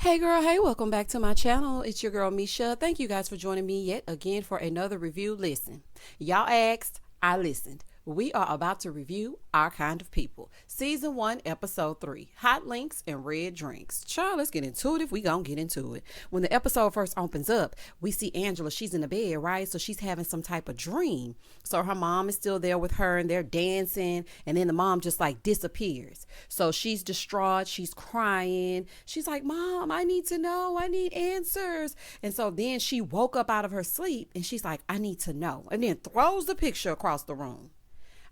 Hey girl, hey, welcome back to my channel. It's your girl Misha. Thank you guys for joining me yet again for another review. Listen, y'all asked, I listened. We are about to review Our Kind of People, Season 1, Episode 3, Hot Links and Red Drinks. Child, let's get into it if we gonna get into it. When the episode first opens up, we see Angela. She's in the bed, right? So she's having some type of dream. So her mom is still there with her and they're dancing, and then the mom just like disappears. So she's distraught. She's crying. She's like, Mom, I need to know. I need answers. And so then she woke up out of her sleep and she's like, I need to know. And then throws the picture across the room.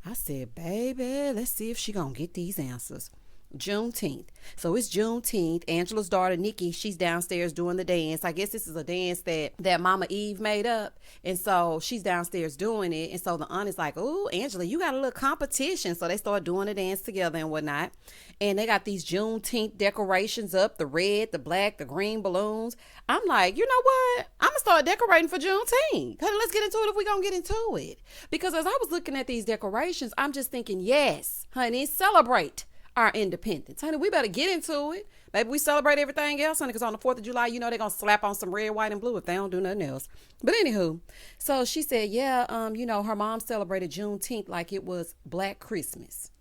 I said, baby, let's see if she gonna get these answers. Juneteenth. So it's Juneteenth. Angela's daughter, Nikki, she's downstairs doing the dance. I guess this is a dance that Mama Eve made up. And so she's downstairs doing it. And so the aunt is like, oh, Angela, you got a little competition. So they start doing the dance together and whatnot. And they got these Juneteenth decorations up, the red, the black, the green balloons. I'm like, you know what? I'm going to start decorating for Juneteenth. Honey, let's get into it if we're going to get into it. Because as I was looking at these decorations, I'm just thinking, yes, honey, celebrate our independence. Honey, we better get into it. Maybe we celebrate everything else, honey, because on the 4th of July, you know, they're going to slap on some red, white, and blue if they don't do nothing else. But anywho, so she said, yeah, you know, her mom celebrated Juneteenth like it was Black Christmas.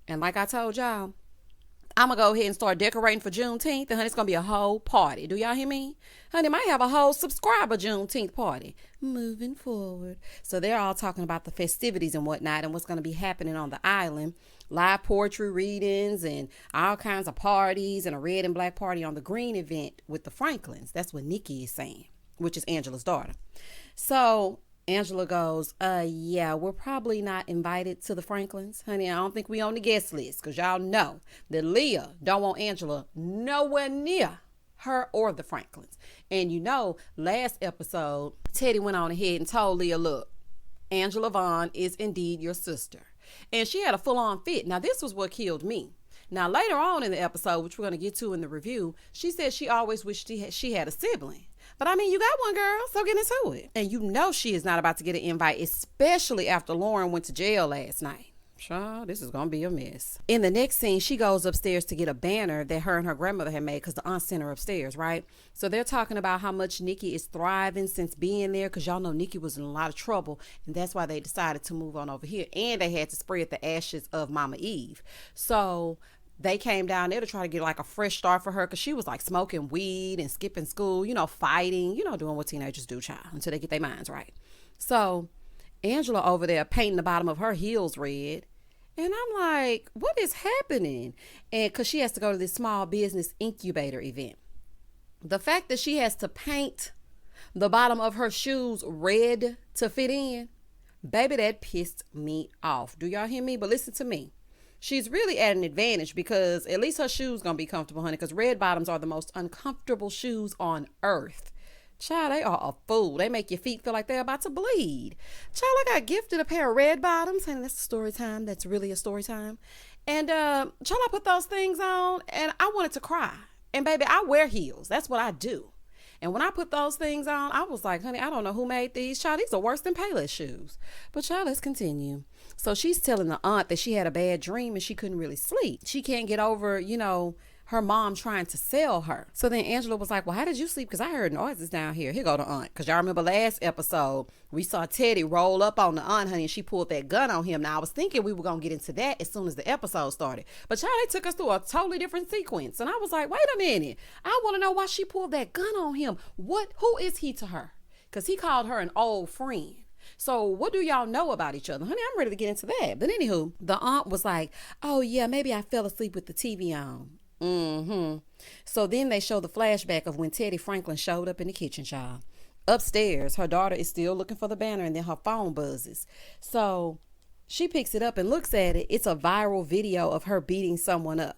And like I told y'all, I'm going to go ahead and start decorating for Juneteenth. And honey, it's going to be a whole party. Do y'all hear me? Honey, might have a whole subscriber Juneteenth party moving forward. So they're all talking about the festivities and whatnot and what's going to be happening on the island. Live poetry readings and all kinds of parties and a red and black party on the green event with the Franklins. That's what Nikki is saying, which is Angela's daughter. So Angela goes, yeah, we're probably not invited to the Franklins. Honey, I don't think we on the guest list because y'all know that Leah don't want Angela nowhere near her or the Franklins. And you know, last episode, Teddy went on ahead and told Leah, look, Angela Vaughn is indeed your sister. And she had a full-on fit. Now, this was what killed me. Now, later on in the episode, which we're going to get to in the review, she said she always wished she had a sibling. But I mean, you got one, girl, so get into it. And you know she is not about to get an invite, especially after Lauren went to jail last night. Sure, this is going to be a mess. In the next scene, she goes upstairs to get a banner that her and her grandmother had made because the aunt sent her upstairs, right? So they're talking about how much Nikki is thriving since being there because y'all know Nikki was in a lot of trouble. And that's why they decided to move on over here. And they had to spread the ashes of Mama Eve. So they came down there to try to get like a fresh start for her because she was like smoking weed and skipping school, you know, fighting, you know, doing what teenagers do, child, until they get their minds right. So Angela over there painting the bottom of her heels red. And I'm like, what is happening? And because she has to go to this small business incubator event. The fact that she has to paint the bottom of her shoes red to fit in, baby, that pissed me off. Do y'all hear me? But listen to me. She's really at an advantage because at least her shoes going to be comfortable, honey, because red bottoms are the most uncomfortable shoes on earth. Child, they are a fool. They make your feet feel like they're about to bleed. Child, I got gifted a pair of red bottoms. Honey, that's a story time. That's really a story time. And child, I put those things on and I wanted to cry. And baby, I wear heels. That's what I do. And when I put those things on, I was like, honey, I don't know who made these. Child, these are worse than Payless shoes. But child, let's continue. So she's telling the aunt that she had a bad dream and she couldn't really sleep. She can't get over, you know, her mom trying to sell her. So then Angela was like, well, how did you sleep? Because I heard noises down here. Here go the aunt. Because y'all remember last episode, we saw Teddy roll up on the aunt, honey, and she pulled that gun on him. Now, I was thinking we were going to get into that as soon as the episode started. But y'all, they took us through a totally different sequence. And I was like, wait a minute. I want to know why she pulled that gun on him. Who is he to her? Because he called her an old friend. So what do y'all know about each other? Honey, I'm ready to get into that. But anywho, the aunt was like, oh, yeah, maybe I fell asleep with the TV on. So then they show the flashback of when Teddy Franklin showed up in the kitchen, child. Upstairs, her daughter is still looking for the banner and then her phone buzzes. So she picks it up and looks at it. It's a viral video of her beating someone up.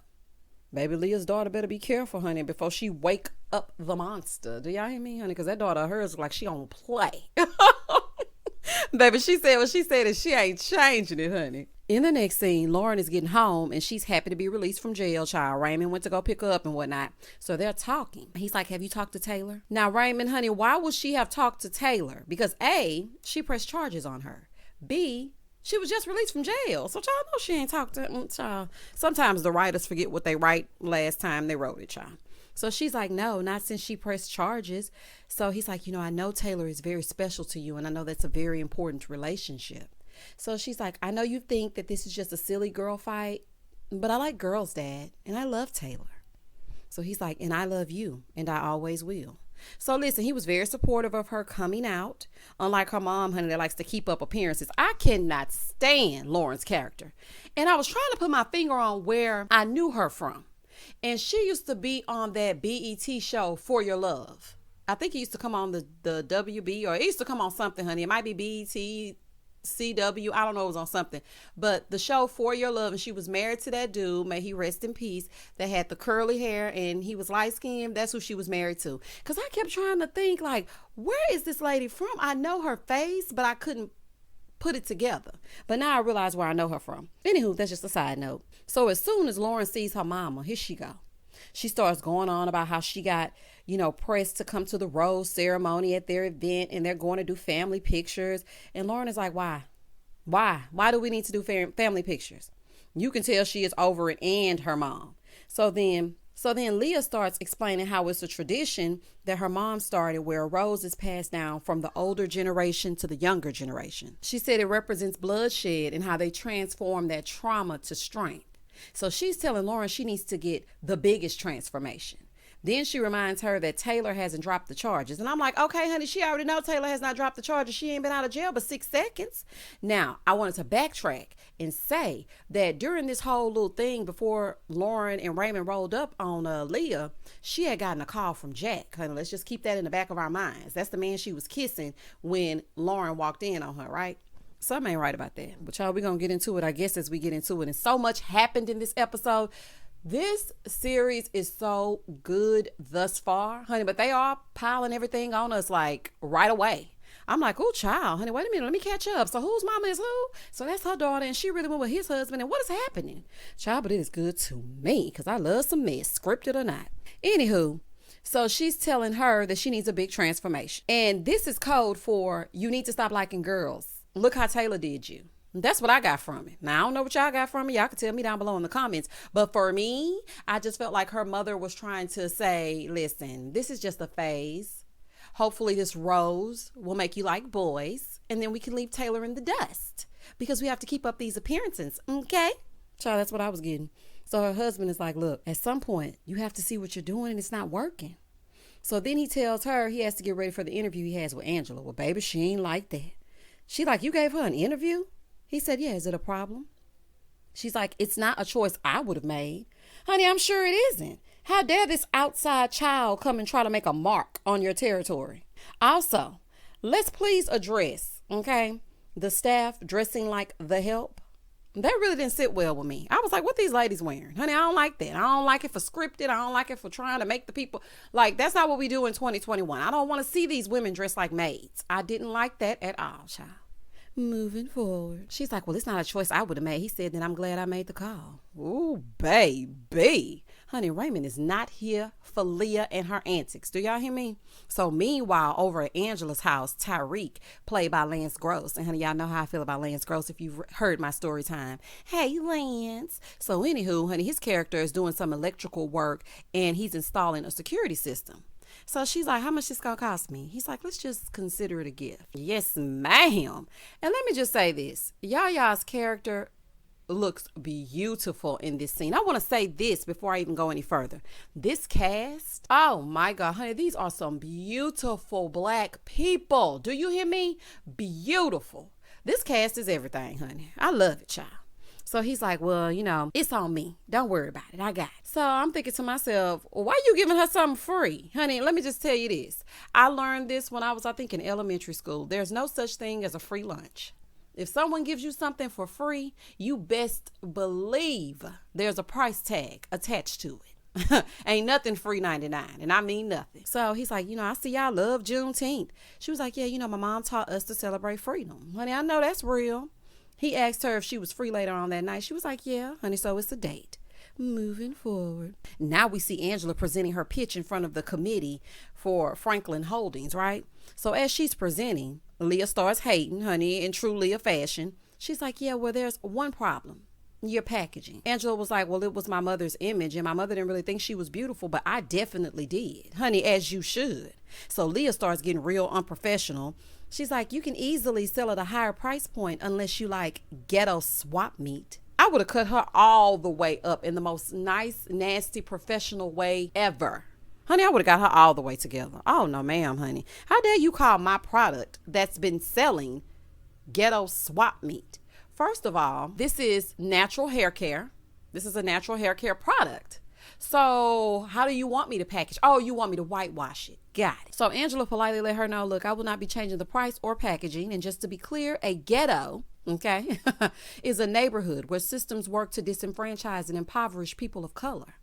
Baby Leah's daughter better be careful, honey, before she wake up the monster. Do y'all hear me, honey? Because that daughter of hers like she on play. Baby, she said what she said and she ain't changing it, honey. In the next scene, Lauren is getting home and she's happy to be released from jail, child. Raymond went to go pick her up and whatnot. So they're talking. He's like, have you talked to Taylor? Now, Raymond, honey, why would she have talked to Taylor? Because A, she pressed charges on her. B, she was just released from jail. So child, no, she ain't talked to child. Sometimes the writers forget what they write last time they wrote it, child. So she's like, no, not since she pressed charges. So he's like, I know Taylor is very special to you, and I know that's a very important relationship. So she's like, I know you think that this is just a silly girl fight, but I like girls, Dad, and I love Taylor. So he's like, and I love you, and I always will. So listen, he was very supportive of her coming out. Unlike her mom, honey, that likes to keep up appearances. I cannot stand Lauren's character. And I was trying to put my finger on where I knew her from. And she used to be on that BET show, For Your Love. I think it used to come on the WB, or it used to come on something, honey. It might be BET, CW, I don't know, it was on something, but the show For Your Love, and she was married to that dude, may he rest in peace, that had the curly hair and he was light skinned. That's who she was married to. Because I kept trying to think, like, where is this lady from? I know her face, but I couldn't put it together. But now I realize where I know her from. Anywho, that's just a side note. So as soon as Lauren sees her mama, here she go. She starts going on about how she got, pressed to come to the rose ceremony at their event, and they're going to do family pictures. And Lauren is like, why? Why do we need to do family pictures? You can tell she is over it, and her mom. So then Leah starts explaining how it's a tradition that her mom started, where a rose is passed down from the older generation to the younger generation. She said it represents bloodshed and how they transform that trauma to strength. So she's telling Lauren she needs to get the biggest transformation. Then she reminds her that Taylor hasn't dropped the charges. And I'm like, okay, honey, she already know Taylor has not dropped the charges. She ain't been out of jail but 6 seconds. Now, I wanted to backtrack and say that during this whole little thing before Lauren and Raymond rolled up on Leah, she had gotten a call from Jack. Honey, let's just keep that in the back of our minds. That's the man she was kissing when Lauren walked in on her, right? Something ain't right about that. But y'all, we're going to get into it, I guess, as we get into it. And so much happened in this episode. This series is so good thus far, honey, but they are piling everything on us like right away. I'm like, oh, child, honey, wait a minute, let me catch up. So whose mama is who? So that's her daughter, and she really went with his husband, and what is happening? Child, but it is good to me, because I love some mess, scripted or not. Anywho, so she's telling her that she needs a big transformation. And this is code for you need to stop liking girls. Look how Taylor did you. That's what I got from it. Now, I don't know what y'all got from it. Y'all can tell me down below in the comments. But for me, I just felt like her mother was trying to say, listen, this is just a phase. Hopefully this rose will make you like boys. And then we can leave Taylor in the dust. Because we have to keep up these appearances. Okay? Child, that's what I was getting. So her husband is like, look, at some point, you have to see what you're doing and it's not working. So then he tells her he has to get ready for the interview he has with Angela. Well, baby, she ain't like that. She like, you gave her an interview? He said, yeah, is it a problem? She's like, it's not a choice I would have made. Honey, I'm sure it isn't. How dare this outside child come and try to make a mark on your territory? Also, let's please address, okay, the staff dressing like the help. That really didn't sit well with me. I was like, what these ladies wearing? Honey, I don't like that. I don't like it for scripted. I don't like it for trying to make the people, like, that's not what we do in 2021. I don't want to see these women dressed like maids. I didn't like that at all, child. Moving forward. She's like, well, it's not a choice I would have made. He said, then I'm glad I made the call. Ooh, baby. Honey, Raymond is not here for Leah and her antics. Do y'all hear me? So meanwhile, over at Angela's house, Tyreek, played by Lance Gross. And honey, y'all know how I feel about Lance Gross if you've heard my story time. Hey, Lance. So anywho, honey, his character is doing some electrical work and he's installing a security system. So she's like, how much this gonna cost me? He's like, let's just consider it a gift. Yes, ma'am. And let me just say this. Yaya's character looks beautiful in this scene. I want to say this before I even go any further. This cast, oh my God, honey, these are some beautiful black people. Do you hear me? Beautiful. This cast is everything, honey. I love it, child. So he's like, well, it's on me. Don't worry about it. I got it. So I'm thinking to myself, well, why are you giving her something free? Honey, let me just tell you this. I learned this when I was, I think, in elementary school. There's no such thing as a free lunch. If someone gives you something for free, you best believe there's a price tag attached to it. Ain't nothing free 99, and I mean nothing. So he's like, I see y'all love Juneteenth. She was like, yeah, my mom taught us to celebrate freedom. Honey, I know that's real. He asked her if she was free later on that night. She was like, yeah, honey, so it's a date. Moving forward. Now we see Angela presenting her pitch in front of the committee for Franklin Holdings, right? So as she's presenting, Leah starts hating, honey, in true Leah fashion. She's like, yeah, well, there's one problem. your packaging. Angela was like, well, it was my mother's image, and my mother didn't really think she was beautiful, but I definitely did. Honey, as you should. So Leah starts getting real unprofessional. She's like, you can easily sell at a higher price point unless you like ghetto swap meat. I would have cut her all the way up in the most nice, nasty, professional way ever. Honey, I would have got her all the way together. Oh, no, ma'am, honey. How dare you call my product that's been selling ghetto swap meat? First of all, this is natural hair care. This is a natural hair care product. So how do you want me to package? Oh, you want me to whitewash it. Got it. So Angela politely let her know, look, I will not be changing the price or packaging. And just to be clear, a ghetto, okay, is a neighborhood where systems work to disenfranchise and impoverish people of color.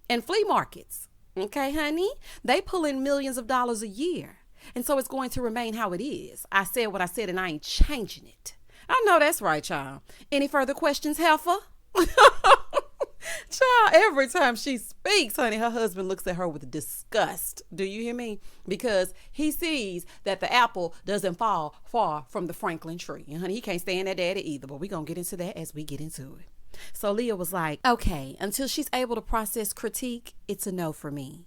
And flea markets, okay, honey, they pull in millions of dollars a year. And so it's going to remain how it is. I said what I said and I ain't changing it. I know that's right, child. Any further questions, heifer? Child, every time she speaks, honey, her husband looks at her with disgust. Do you hear me? Because he sees that the apple doesn't fall far from the Franklin tree. And honey, he can't stand that daddy either, but we're going to get into that as we get into it. So Leah was like, okay, until she's able to process critique, it's a no for me.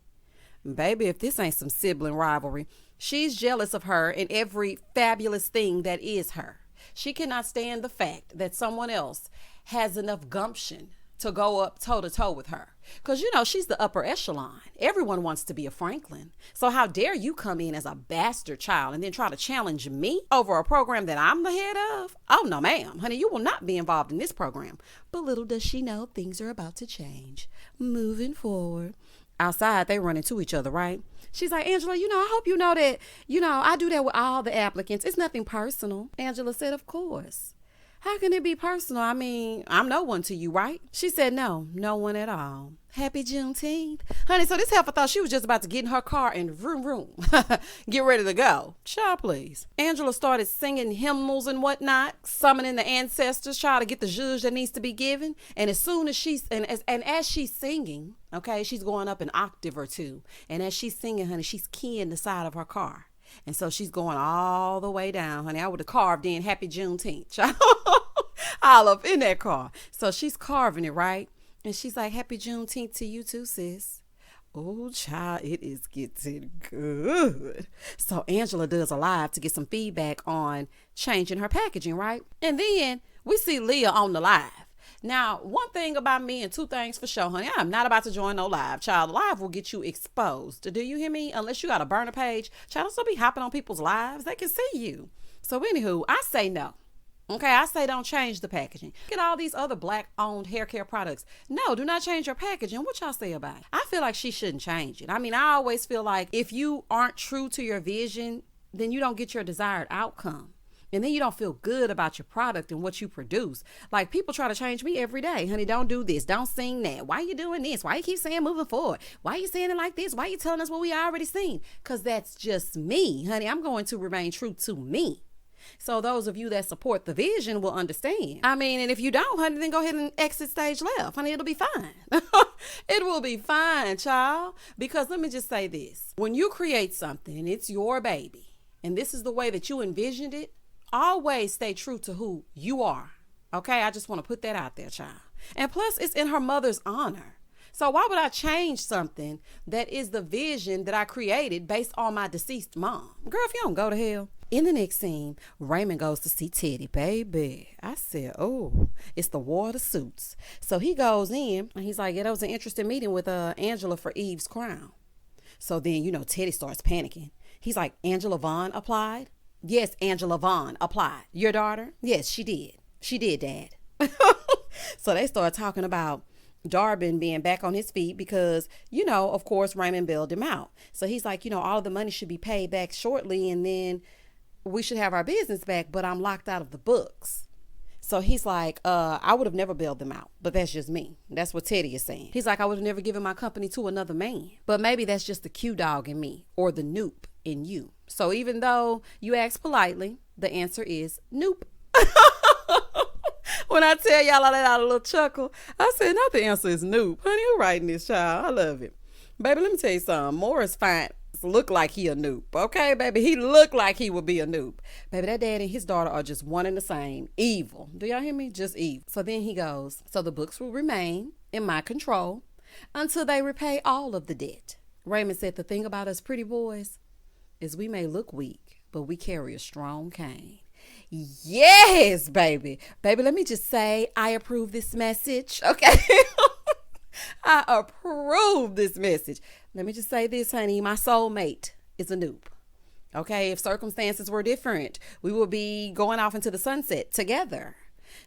Baby, if this ain't some sibling rivalry, she's jealous of her and every fabulous thing that is her. She cannot stand the fact that someone else has enough gumption to go up toe to toe with her. Because, you know, she's the upper echelon. Everyone wants to be a Franklin. So how dare you come in as a bastard child and then try to challenge me over a program that I'm the head of? Oh, no, ma'am. Honey, you will not be involved in this program. But little does she know things are about to change. Moving forward. Outside, they run into each other, right? She's like, Angela, you know, I hope you know that, you know, I do that with all the applicants. It's nothing personal. Angela said, of course. How can it be personal? I mean, I'm no one to you, right? She said, no one at all. Happy Juneteenth. Honey, so this heifer thought she was just about to get in her car and vroom, vroom, get ready to go. Child, please. Angela started singing hymnals and whatnot, summoning the ancestors, trying to get the zhuzh that needs to be given. And as soon as she's, as she's singing, okay, she's going up an octave or two. And as she's singing, honey, she's keying the side of her car. And so she's going all the way down, honey. I would have carved in Happy Juneteenth, child. All up in that car. So she's carving it, right? And she's like, Happy Juneteenth to you too, sis. Oh, child, it is getting good. So Angela does a live to get some feedback on changing her packaging, right? And then we see Leah on the live. Now, one thing about me and two things for sure, honey, I'm not about to join no live. Child, live will get you exposed. Do you hear me? Unless you got a burner page. Child, don't still be hopping on people's lives. They can see you. So anywho, I say no. Okay, I say don't change the packaging. Get all these other black-owned hair care products. No, do not change your packaging. What y'all say about it? I feel like she shouldn't change it. I mean, I always feel like if you aren't true to your vision, then you don't get your desired outcome. And then you don't feel good about your product and what you produce. Like, people try to change me every day. Honey, don't do this. Don't sing that. Why you doing this? Why you keep saying moving forward? Why you saying it like this? Why you telling us what we already seen? Because that's just me, honey. I'm going to remain true to me. So those of you that support the vision will understand. I mean, and if you don't, honey, then go ahead and exit stage left. Honey, it'll be fine. It will be fine, child. Because let me just say this. When you create something and it's your baby, and this is the way that you envisioned it, always stay true to who you are. Okay? I just want to put that out there, child. And plus, it's in her mother's honor. So why would I change something that is the vision that I created based on my deceased mom? Girl, if you don't go to hell. In the next scene, Raymond goes to see Teddy. Baby, I said, oh, it's the war of the suits. So he goes in and he's like, yeah, that was an interesting meeting with Angela for Eve's crown. So then, you know, Teddy starts panicking. He's like, Angela Vaughn applied? Yes, Angela Vaughn applied. Your daughter? Yes, she did. She did, Dad. So they start talking about Darbin being back on his feet because, you know, of course, Raymond bailed him out. So he's like, you know, all of the money should be paid back shortly and then we should have our business back, but I'm locked out of the books. So he's like, I would have never bailed them out, but that's just me. That's what Teddy is saying. He's like, I would have never given my company to another man, but maybe that's just the Q dog in me or the noop in you. So even though you ask politely, the answer is nope. When I tell y'all I let out a little chuckle, I said, not the answer is nope. Honey, who writing this, child? I love it. Baby, let me tell you something. Morris finds look like he a noob. Okay, baby, he looked like he would be a noob. Baby, that dad and his daughter are just one and the same. Evil. Do y'all hear me? Just evil. So then he goes, so the books will remain in my control until they repay all of the debt. Raymond said, the thing about us pretty boys is we may look weak, but we carry a strong cane. Yes, baby. Baby, let me just say, I approve this message. Okay. I approve this message. Let me just say this, honey. My soulmate is a noob. Okay. If circumstances were different, we would be going off into the sunset together.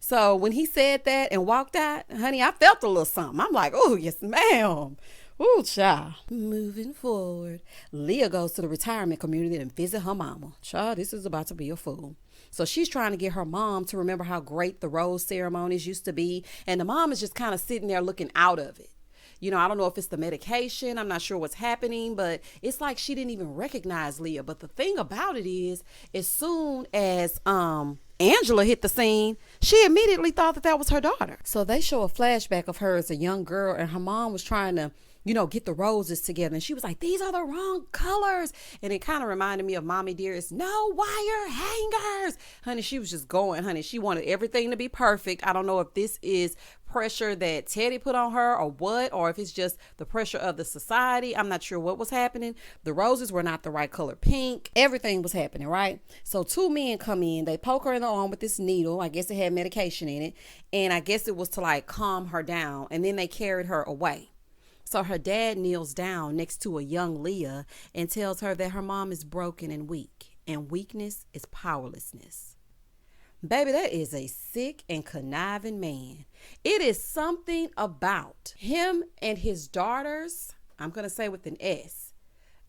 So when he said that and walked out, honey, I felt a little something. I'm like, oh, yes, ma'am. Ooh, child. Moving forward, Leah goes to the retirement community and visit her mama. Child, this is about to be a fool. So she's trying to get her mom to remember how great the rose ceremonies used to be. And the mom is just kind of sitting there looking out of it. You know, I don't know if it's the medication. I'm not sure what's happening, but it's like she didn't even recognize Leah. But the thing about it is, as soon as Angela hit the scene, she immediately thought that that was her daughter. So they show a flashback of her as a young girl, and her mom was trying to, you know, get the roses together. And she was like, these are the wrong colors. And it kind of reminded me of Mommy Dearest. No wire hangers. Honey, she was just going, honey. She wanted everything to be perfect. I don't know if this is pressure that Teddy put on her or what, or if it's just the pressure of the society. I'm not sure what was happening. The roses were not the right color pink. Everything was happening, right? So two men come in. They poke her in the arm with this needle. I guess it had medication in it. And I guess it was to like calm her down. And then they carried her away. So her dad kneels down next to a young Leah and tells her that her mom is broken and weak, and weakness is powerlessness. Baby, that is a sick and conniving man. It is something about him and his daughters, I'm going to say with an S.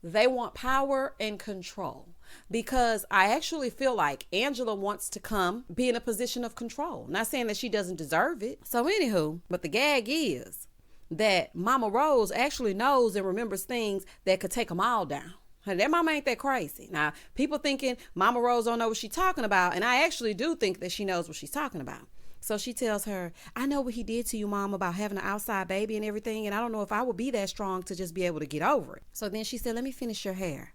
They want power and control, because I actually feel like Angela wants to come be in a position of control. Not saying that she doesn't deserve it. So anywho, but the gag is that Mama Rose actually knows and remembers things that could take them all down. Honey, that mama ain't that crazy. Now, people thinking Mama Rose don't know what she's talking about, and I actually do think that she knows what she's talking about. So she tells her, I know what he did to you, Mom, about having an outside baby and everything, and I don't know if I would be that strong to just be able to get over it. So then she said, let me finish your hair.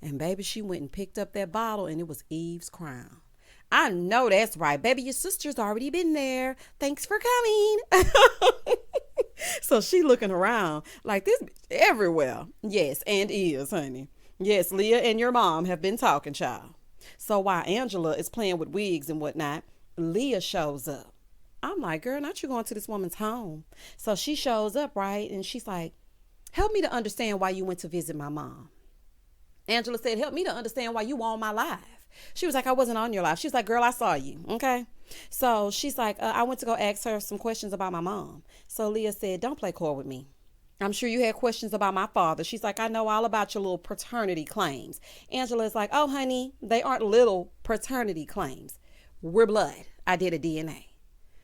And baby, she went and picked up that bottle, and it was Eve's crown. I know that's right. Baby, your sister's already been there. Thanks for coming. So she looking around like this everywhere. Yes, and is, honey. Yes, Leah and your mom have been talking, child. So while Angela is playing with wigs and whatnot, Leah shows up. I'm like, girl, not you going to this woman's home. So she shows up, right? And she's like, help me to understand why you went to visit my mom. Angela said, help me to understand why you were on my live. She was like, I wasn't on your live. She's like, girl, I saw you. Okay. So she's like, I went to go ask her some questions about my mom. So Leah said, don't play coy with me. I'm sure you had questions about my father. She's like, I know all about your little paternity claims. Angela's like, oh, honey, they aren't little paternity claims. We're blood. I did a DNA.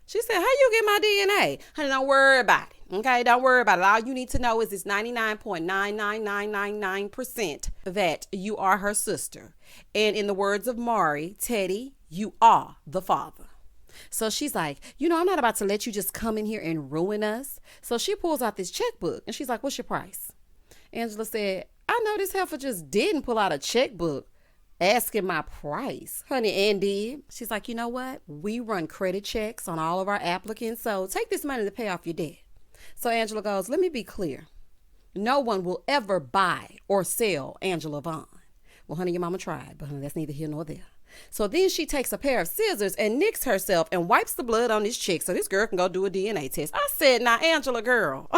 She said, how you get my DNA? Honey, don't worry about it. Okay, don't worry about it. All you need to know is it's 99.99999% that you are her sister. And in the words of Mari, Teddy, you are the father. So she's like, you know, I'm not about to let you just come in here and ruin us. So she pulls out this checkbook and she's like, what's your price? Angela said, I know this heifer just didn't pull out a checkbook asking my price, honey, and did. She's like, you know what? We run credit checks on all of our applicants. So take this money to pay off your debt. So Angela goes, let me be clear. No one will ever buy or sell Angela Vaughn. Well, honey, your mama tried, but honey, that's neither here nor there. So then she takes a pair of scissors and nicks herself and wipes the blood on this chick so this girl can go do a DNA test. I said, now, Angela, girl,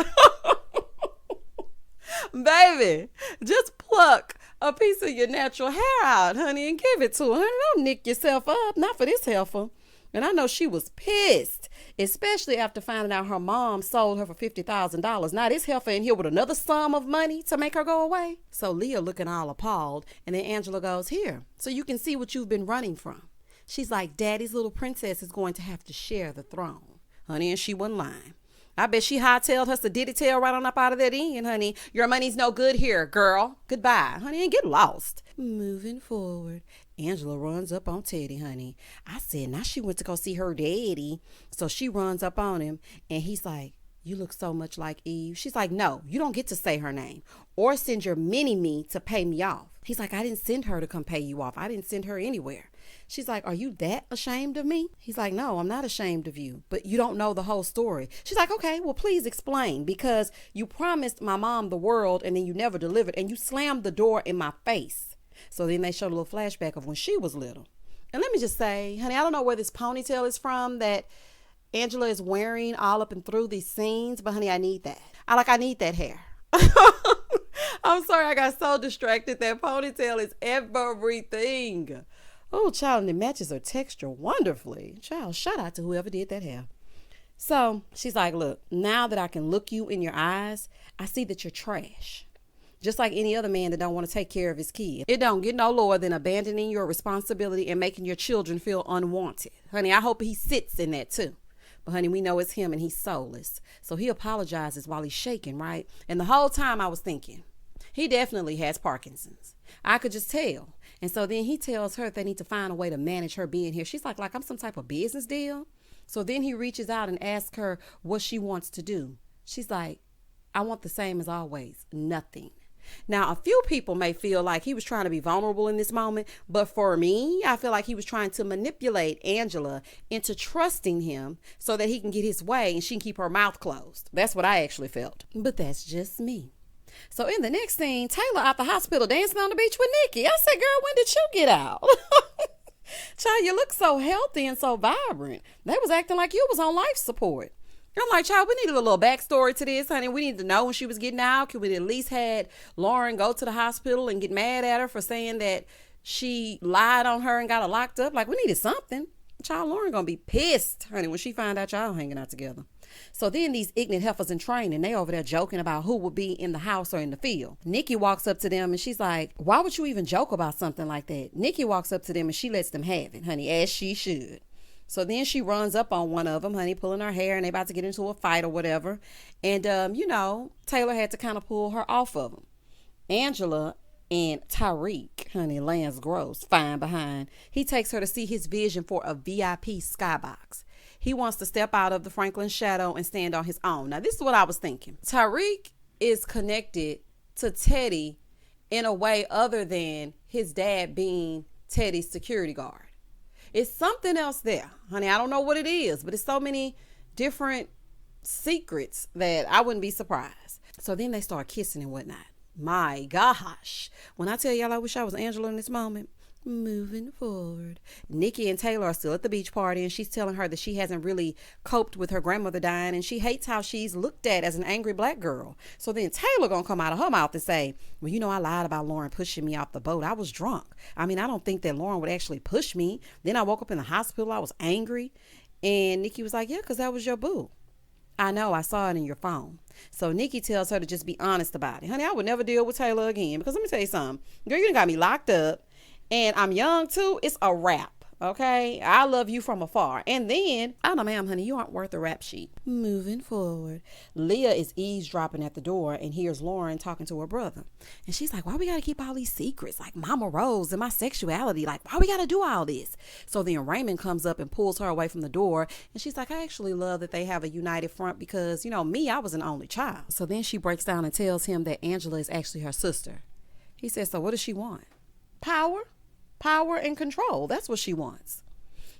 baby, just pluck a piece of your natural hair out, honey, and give it to her. Honey, don't nick yourself up, not for this heifer. And I know she was pissed, especially after finding out her mom sold her for $50,000. Now this heifer in here with another sum of money to make her go away. So Leah looking all appalled. And then Angela goes, here, so you can see what you've been running from. She's like, Daddy's little princess is going to have to share the throne. Honey, and she wasn't lying. I bet she hightailed her sedity tail right on up out of that end, honey. Your money's no good here, girl. Goodbye, honey, and get lost. Moving forward, Angela runs up on Teddy, honey. I said, now she went to go see her daddy. So she runs up on him, and he's like, you look so much like Eve. She's like, no, you don't get to say her name or send your mini-me to pay me off. He's like, I didn't send her to come pay you off. I didn't send her anywhere. She's like, are you that ashamed of me? He's like, no, I'm not ashamed of you, but you don't know the whole story. She's like, okay, well, please explain, because you promised my mom the world and then you never delivered, and you slammed the door in my face. So then they showed a little flashback of when she was little. And let me just say, honey, I don't know where this ponytail is from that Angela is wearing all up and through these scenes, but honey, I need that. I need that hair. I'm sorry, I got so distracted. That ponytail is everything. Oh, child, and it matches her texture wonderfully. Child, shout out to whoever did that hair. So she's like, look, now that I can look you in your eyes, I see that you're trash. Just like any other man that don't want to take care of his kid. It don't get no lower than abandoning your responsibility and making your children feel unwanted. Honey, I hope he sits in that too. But honey, we know it's him and he's soulless. So he apologizes while he's shaking, right? And the whole time I was thinking, he definitely has Parkinson's. I could just tell. And so then he tells her they need to find a way to manage her being here. She's like I'm some type of business deal. So then he reaches out and asks her what she wants to do. She's like, I want the same as always, nothing. Now, a few people may feel like he was trying to be vulnerable in this moment, but for me, I feel like he was trying to manipulate Angela into trusting him so that he can get his way and she can keep her mouth closed. That's what I actually felt. But that's just me. So in the next scene, Taylor out the hospital dancing on the beach with Nikki. I said, girl, when did you get out? Child, you look so healthy and so vibrant. They was acting like you was on life support. I'm like, child, we needed a little backstory to this, honey. We need to know when she was getting out. Could we at least had Lauren go to the hospital and get mad at her for saying that she lied on her and got her locked up? Like, we needed something. Child, Lauren gonna be pissed, honey, when she find out y'all hanging out together. So then these ignorant heifers in training, they over there joking about who would be in the house or in the field. Nikki walks up to them and she's like, why would you even joke about something like that? Nikki walks up to them and she lets them have it, honey, as she should. So then she runs up on one of them, honey, pulling her hair, and they about to get into a fight or whatever. And, Taylor had to kind of pull her off of him. Angela and Tyreek, honey, Lance Gross, fine behind. He takes her to see his vision for a VIP skybox. He wants to step out of the Franklin shadow and stand on his own. Now, this is what I was thinking. Tyreek is connected to Teddy in a way other than his dad being Teddy's security guard. It's something else there, honey. I don't know what it is, but it's so many different secrets that I wouldn't be surprised. So then they start kissing and whatnot. My gosh. When I tell y'all I wish I was Angela in this moment. Moving forward. Nikki and Taylor are still at the beach party, and she's telling her that she hasn't really coped with her grandmother dying, and she hates how she's looked at as an angry black girl. So then Taylor gonna come out of her mouth and say, well, I lied about Lauren pushing me off the boat. I was drunk. I don't think that Lauren would actually push me. Then I woke up in the hospital. I was angry. And Nikki was like, yeah, because that was your boo. I know, I saw it in your phone. So Nikki tells her to just be honest about it. Honey, I would never deal with Taylor again, because let me tell you something. Girl, you done got me locked up. And I'm young too. It's a wrap. Okay. I love you from afar. And then, I don't know, ma'am, honey, you aren't worth a rap sheet. Moving forward. Leah is eavesdropping at the door and hears Lauren talking to her brother. And she's like, why we got to keep all these secrets? Like Mama Rose and my sexuality. Like, why we got to do all this? So then Raymond comes up and pulls her away from the door. And she's like, I actually love that they have a united front because, me, I was an only child. So then she breaks down and tells him that Angela is actually her sister. He says, so what does she want? Power and control. That's what she wants.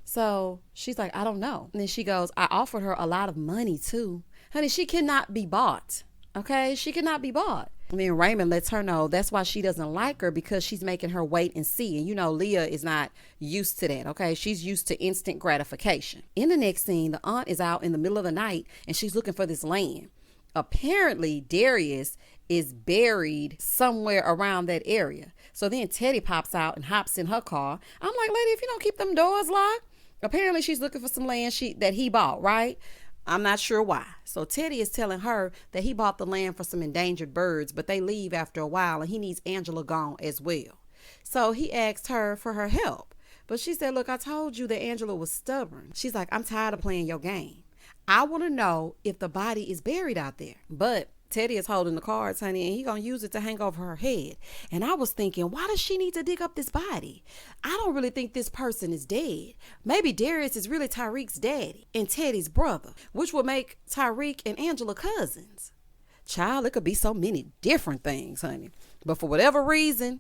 So she's like, I don't know. And then she goes, I offered her a lot of money too. Honey, she cannot be bought. Okay? She cannot be bought. And then Raymond lets her know that's why she doesn't like her, because she's making her wait and see. And Leah is not used to that. Okay? She's used to instant gratification. In the next scene, the aunt is out in the middle of the night and she's looking for this land. Apparently, Darius is buried somewhere around that area. So then Teddy pops out and hops in her car. I'm like, lady, if you don't keep them doors locked. Apparently she's looking for some land that he bought, right? I'm not sure why. So Teddy is telling her that he bought the land for some endangered birds, but they leave after a while and he needs Angela gone as well. So he asked her for her help. But she said, look, I told you that Angela was stubborn. She's like, I'm tired of playing your game. I want to know if the body is buried out there. But Teddy is holding the cards, honey, and he gonna use it to hang over her head. And I was thinking, why does she need to dig up this body? I don't really think this person is dead. Maybe Darius is really Tyreek's daddy and Teddy's brother, which would make Tyreek and Angela cousins. Child, it could be so many different things, honey. But for whatever reason,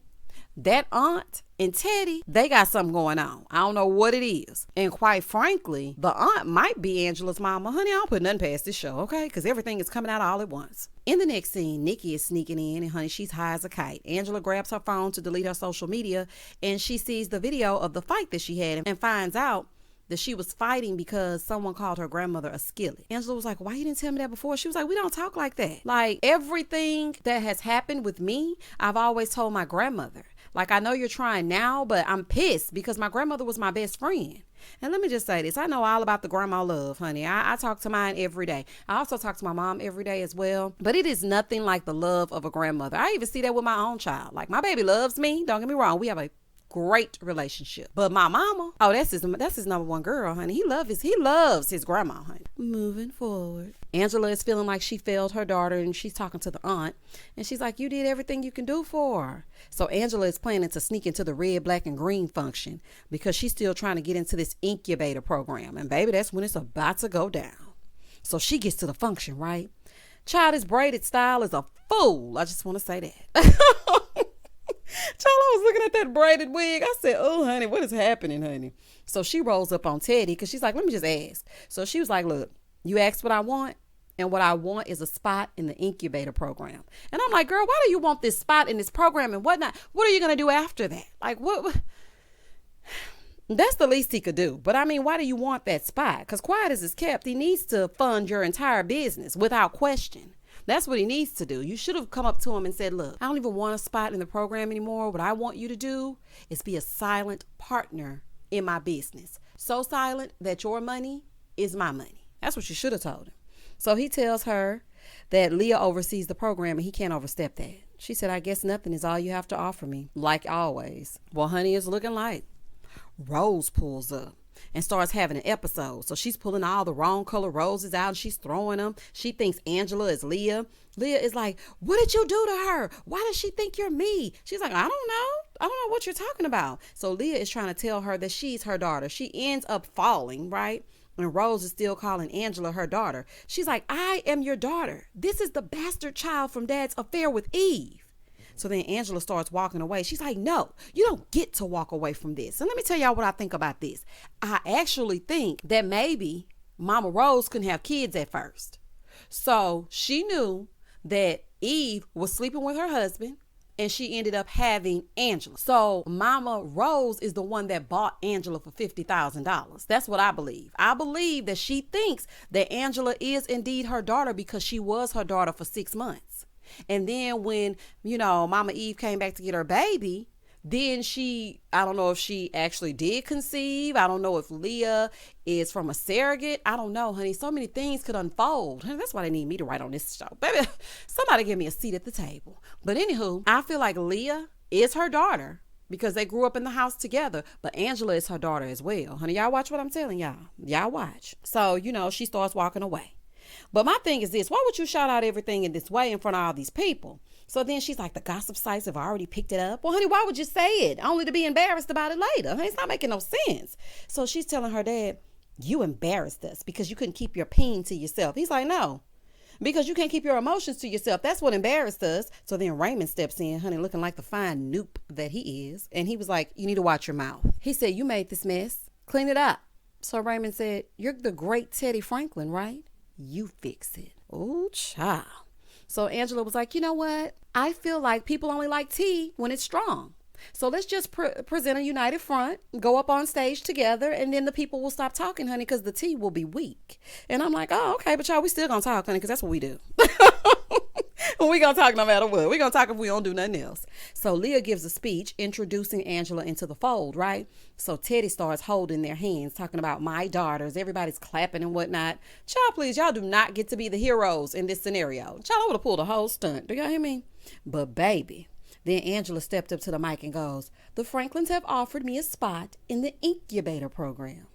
that aunt and Teddy, they got something going on. I don't know what it is. And quite frankly, the aunt might be Angela's mama. Honey, I don't put nothing past this show, okay? Because everything is coming out all at once. In the next scene, Nikki is sneaking in, and honey, she's high as a kite. Angela grabs her phone to delete her social media, and she sees the video of the fight that she had and finds out that she was fighting because someone called her grandmother a skillet. Angela was like, why you didn't tell me that before? She was like, we don't talk like that. Like, everything that has happened with me, I've always told my grandmother. Like, I know you're trying now, but I'm pissed because my grandmother was my best friend. And let me just say this. I know all about the grandma love, honey. I talk to mine every day. I also talk to my mom every day as well. But it is nothing like the love of a grandmother. I even see that with my own child. Like, my baby loves me. Don't get me wrong. We have a great relationship. But my mama, oh, that's his number one girl, honey. He loves his grandma, honey. Moving forward, Angela is feeling like she failed her daughter, and she's talking to the aunt, and she's like, you did everything you can do for her. So Angela is planning to sneak into the red, black, and green function because she's still trying to get into this incubator program, and baby, that's when it's about to go down. So she gets to the function, right? Child, his braided style is a fool. I just want to say that. Child, I was looking at that braided wig. I said, oh, honey, what is happening, honey? So she rolls up on Teddy because she's like, let me just ask. So she was like, look, you asked what I want, and what I want is a spot in the incubator program. And I'm like, girl, why do you want this spot in this program and whatnot? What are you going to do after that? Like, what? That's the least he could do. But I mean, why do you want that spot? Because quiet as it's kept, he needs to fund your entire business without question. That's what he needs to do. You should have come up to him and said, look, I don't even want a spot in the program anymore. What I want you to do is be a silent partner in my business. So silent that your money is my money. That's what you should have told him. So he tells her that Leah oversees the program and he can't overstep that. She said, I guess nothing is all you have to offer me, like always. Well, honey, it's looking like Rose pulls up and starts having an episode. So she's pulling all the wrong color roses out and she's throwing them. She thinks Angela is Leah. Leah is like, what did you do to her? Why does she think you're me? She's like, I don't know. I don't know what you're talking about. So Leah is trying to tell her that she's her daughter. She ends up falling, right? And Rose is still calling Angela her daughter. She's like, I am your daughter. This is the bastard child from Dad's affair with Eve. So then Angela starts walking away. She's like, no, you don't get to walk away from this. And let me tell y'all what I think about this. I actually think that maybe Mama Rose couldn't have kids at first. So she knew that Eve was sleeping with her husband and she ended up having Angela. So Mama Rose is the one that bought Angela for $50,000. That's what I believe. I believe that she thinks that Angela is indeed her daughter because she was her daughter for 6 months. And then when, Mama Eve came back to get her baby, then I don't know if she actually did conceive. I don't know if Leah is from a surrogate. I don't know, honey. So many things could unfold. Honey, that's why they need me to write on this show. Baby, somebody give me a seat at the table. But anywho, I feel like Leah is her daughter because they grew up in the house together. But Angela is her daughter as well. Honey, y'all watch what I'm telling y'all. Y'all watch. So, she starts walking away. But my thing is this, why would you shout out everything in this way in front of all these people? So then she's like, the gossip sites have already picked it up. Well, honey, why would you say it? Only to be embarrassed about it later. Honey, it's not making no sense. So she's telling her dad, you embarrassed us because you couldn't keep your pain to yourself. He's like, no, because you can't keep your emotions to yourself. That's what embarrassed us. So then Raymond steps in, honey, looking like the fine noop that he is. And he was like, you need to watch your mouth. He said, you made this mess. Clean it up. So Raymond said, you're the great Teddy Franklin, right? You fix it. Oh, child. So Angela was like, you know what? I feel like people only like tea when it's strong. So let's just present a united front, go up on stage together, and then the people will stop talking, honey, because the tea will be weak. And I'm like, oh, okay, but y'all, we still gonna talk, honey, because that's what we do. We gonna talk no matter what. We gonna talk if we don't do nothing else. So Leah gives a speech introducing Angela into the fold, right? So Teddy starts holding their hands, talking about my daughters. Everybody's clapping and whatnot. Child, please, y'all do not get to be the heroes in this scenario. Child, I would have pulled a whole stunt. Do y'all hear me? But baby, then Angela stepped up to the mic and goes, the Franklins have offered me a spot in the incubator program.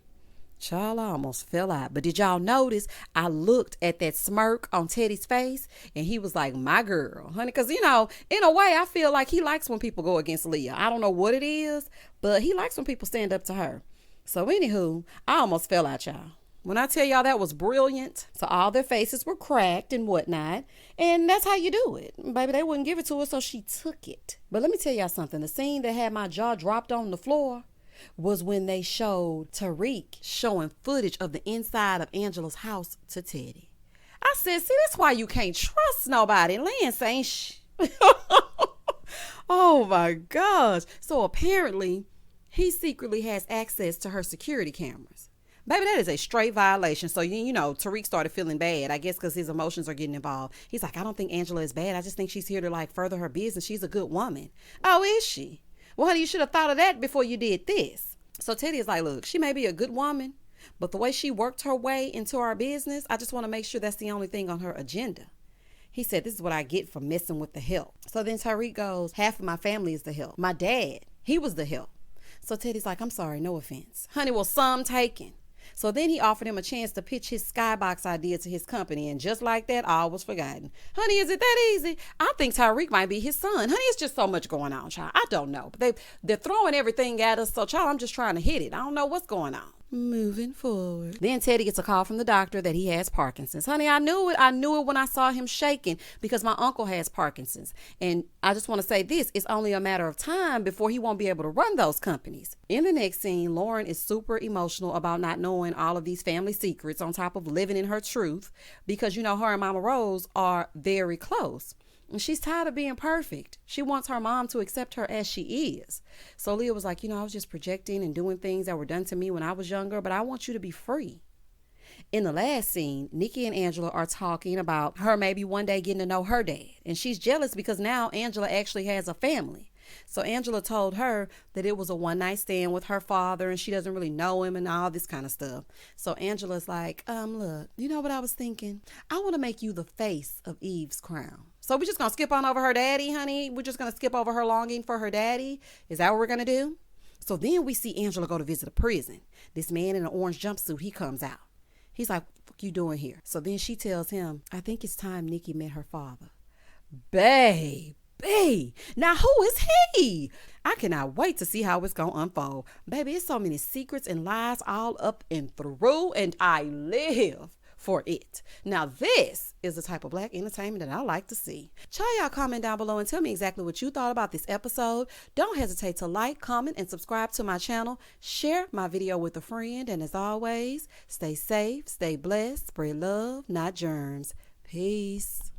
Child, I almost fell out. But did y'all notice I looked at that smirk on Teddy's face and he was like, my girl, honey. Because, in a way, I feel like he likes when people go against Leah. I don't know what it is, but he likes when people stand up to her. So anywho, I almost fell out, y'all. When I tell y'all that was brilliant. So all their faces were cracked and whatnot. And that's how you do it. Baby, they wouldn't give it to her, so she took it. But let me tell y'all something. The scene that had my jaw dropped on the floor was when they showed Tariq showing footage of the inside of Angela's house to Teddy. I said, see, that's why you can't trust nobody. Lance ain't Oh my gosh. So apparently he secretly has access to her security cameras. Baby, that is a straight violation. So, Tariq started feeling bad, I guess, because his emotions are getting involved. He's like, I don't think Angela is bad. I just think she's here to further her business. She's a good woman. Oh, is she? Well, honey, you should have thought of that before you did this. So Teddy is like, look, she may be a good woman, but the way she worked her way into our business, I just want to make sure that's the only thing on her agenda. He said, this is what I get for messing with the help. So then Tariq goes, half of my family is the help. My dad, he was the help. So Teddy's like, I'm sorry, no offense. Honey, well, some taken. So then he offered him a chance to pitch his skybox idea to his company. And just like that, all was forgotten. Honey, is it that easy? I think Tariq might be his son. Honey, it's just so much going on, child. I don't know. But they're throwing everything at us. So, child, I'm just trying to hit it. I don't know what's going on. Moving forward. Then Teddy gets a call from the doctor that he has Parkinson's. Honey, I knew it. I knew it when I saw him shaking because my uncle has Parkinson's. And I just want to say this, it's only a matter of time before he won't be able to run those companies. In the next scene, Lauren is super emotional about not knowing all of these family secrets on top of living in her truth because, her and Mama Rose are very close. And she's tired of being perfect. She wants her mom to accept her as she is. So Leah was like, I was just projecting and doing things that were done to me when I was younger, but I want you to be free. In the last scene, Nikki and Angela are talking about her maybe one day getting to know her dad. And she's jealous because now Angela actually has a family. So Angela told her that it was a one-night stand with her father and she doesn't really know him and all this kind of stuff. So Angela's like, look, you know what I was thinking? I want to make you the face of Eve's crown. So we're just going to skip on over her daddy, honey? We're just going to skip over her longing for her daddy? Is that what we're going to do? So then we see Angela go to visit a prison. This man in an orange jumpsuit, he comes out. He's like, what you doing here? So then she tells him, I think it's time Nikki met her father. Babe. Now who is he? I cannot wait to see how it's gonna unfold. Baby, it's so many secrets and lies all up and through, and I live for it. Now this is the type of Black entertainment that I like to see. Y'all comment down below and tell me exactly what you thought about this episode. Don't hesitate to like, comment, and subscribe to my channel. Share my video with a friend, and as always, stay safe, stay blessed, spread love, not germs. Peace.